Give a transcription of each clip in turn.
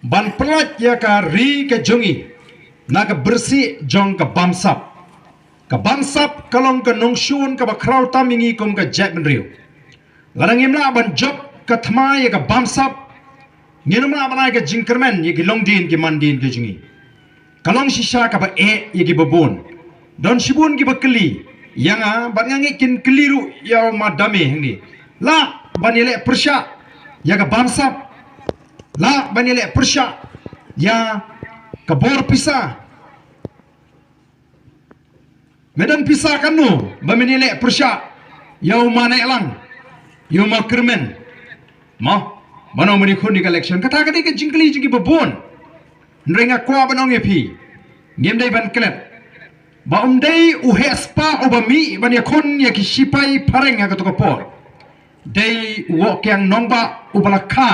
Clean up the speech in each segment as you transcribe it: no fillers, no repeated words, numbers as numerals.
ban pelat ya ka ri ke jongi na ka bersih jong ka bansap kalong ka nongshun ka bakraw tamingi kum ka jack benriu larang imla ban job ka thma ya ka bansap nginumla banai ka jingkermen ya ki longdin ki mandin ke jongi kalong shisha ka ba ya ki babon don shibun ki bakli yang ban ngangi kin keliru ya madame hni la banile persya ya ka bansap la banile persya ya ka bor pisah medan pisah kanu baminile persya ya umane lang ya makrmen ma bano mani khun ni collection kata kadi ke jingkli jingi babon nrenga kwa banong epi ngem dai ban klet ba umdai uhespa obami ban yakon ya kisipai pareng ya to kapor dai wo kyang nongba ubalakha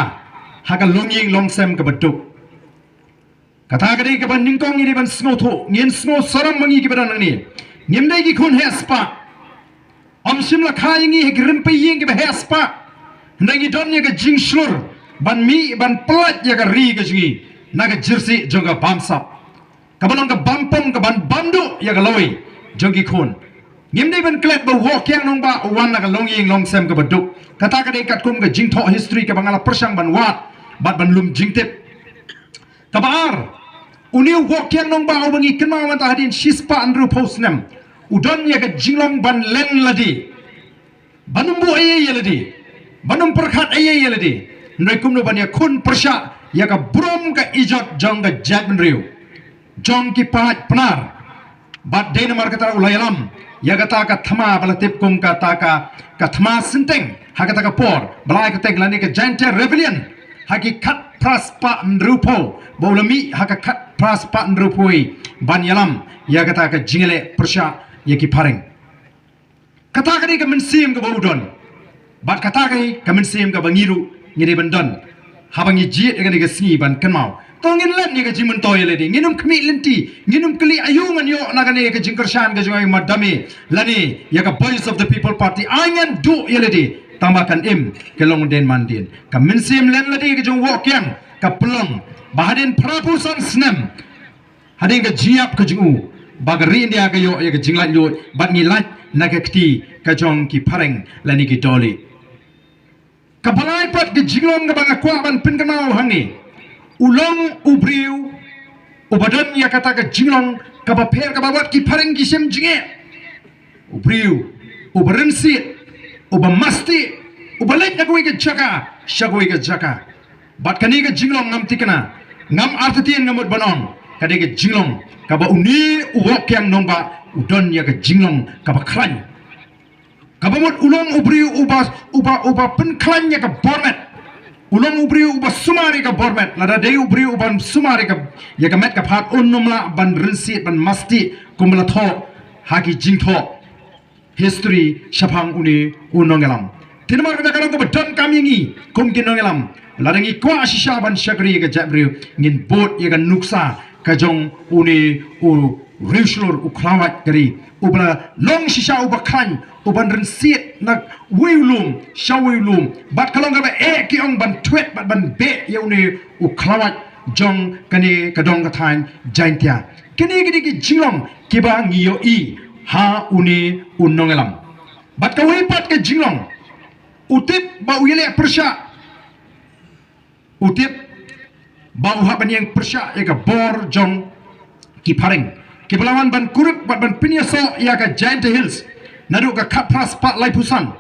haga longing longsem ke beduk kata kadi ke ban ningkong ini ban snotho ngin sno saram mangi ke badan ni ngem dai ki khun hespa om simla khaingi he grimpe ying ke hespa ndangi don ya ke jingslur ban mi ban pelat ya ke ri ke jingi naga jersey jonga bamsap kabalong ka bampong ka ban bandu ya ka loi jongi khun ngim dei ban klet ba walk yang nong ba wan na ka longing long sem ka baduk kata ka dei kat kum ka jingtho history ka bangala persang ban wat bat ban lum jingtip ka baar uniu walk yang nong ba bangi kenma wan ta hadin shispa andru posnem udon ya ka jinglong ban len ladi banumbu aye ladi banum perkhat aye ladi ndai kum no ban ya khun persha ya ka brom ka ijot jong ka jabn riu jong ki pahat penar bat dei namar kata ulayalam ya kata ka thama balatip kum ka ta ka thama sinteng ha kata ka por balai ka tek lani ka giant rebellion haki khat praspa nrupo bolami ha ka khat praspa nrupoi ban yalam ya kata ka jingele persya ya ki pareng kata ka ni ka mensim ka bodon bat kata ka mensim ka bangiru ngire bandon habangi jiet ka ni ka sni ban kenmau tongin len ni ka jimun toy ledi nginum kmi lenti nginum kli ayungan yo nagane ka jingkershan ka jungai madami lani ya ka voice of the people party angan du yeledi tambahkan im ke longden mandin ka minsim len ledi ka jung wokyang ka pelong bahadin prapusan snem hadin ka jiap ka jungu bagari india ka yo ya ka jinglat yo bat ngilat nagakti ka jong ki pareng lani ki doli ka balai pat ka jinglong ka banga kwa ban pin kanau hangi ulong ubriu ubadan ya kata ke jinglong ka baper ka bawat ki pareng ki sem jinge ubriu uberensi ubamasti ubalet na kuwi ke jaka shagoi ke jaka bat kani ke jinglong ngam tikana ngam artitien ngamut banon kade ke jinglong ka ba uni uwok yang nongba udon ya ke jinglong ka ba klan ka ba mot ulong ubriu uba pen klan ya ka bormet ulong ubriu uba sumari ka bormet lada dei ubriu uban sumari ka ya ka met ka phat unnumla ban rinsit ban masti kumla tho haki jingtho history shapang uni unongelam tinmar ka kalang ko don kamingi kum kinongelam ladangi kwa shisha ban shakri ka jabriu ngin bot ya ka nuksa ka jong uni u rislor u klawat kari ubla long shisha uba khan uban rinsit nak wiulum shawilum bat kalong ka ki ong ban twet bat ban be ya uni u klawat jong kani kadong ka than jaintia kini gidi ki jinglong kiba ngiyo i ha uni unongelam bat ka wipat ke jinglong utip ba uyele persya utip ba uha ban yang persya ya ka bor jong ki pareng ki belawan ban kurup bat ban pinyaso ya ka giant hills nadu ka kapras pat lai pusan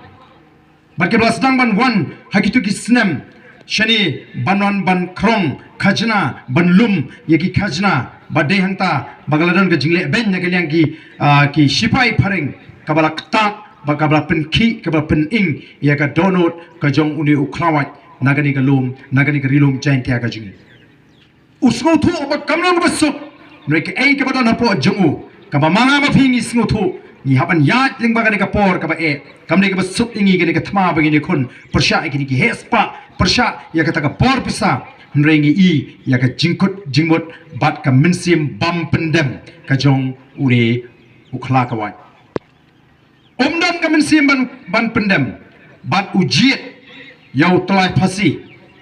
bat ke belas dang ban wan hakitu ki snem shani banwan ban krong khajna ban lum ya ki khajna badai hangta bagaladon ke jingle ben ya kalian ki sipai pareng kabala kta bakabla penki kabla pening ya ka donut ka jong uni uklawat nagani ka lum nagani ka rilum jaintia ka jingi usngo thu ba kamlang basuk mereka ka badon hapo jongu ka ba manga ma phingi sngo thu ni haban yat ling bagani ka por ka ba kamne ka basuk ingi gani ka thma bagini khun persya ikini ki hespa persya ya kata ka por pisa nrengi i ya ka jingkut jingmut bat ka minsim bam pendem ka jong uri ukhla ka wat omdan ka minsim ban pendem bat ujiet yau telai pasi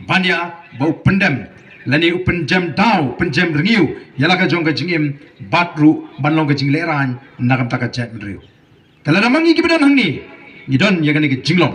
banya bau pendem lani upen jam dau pen jam rengiu yala ka jong ka jingim batru banlong ka jingle ran nakam taka chat mriu tala namangi kibedan hangni idon yagani ka jinglong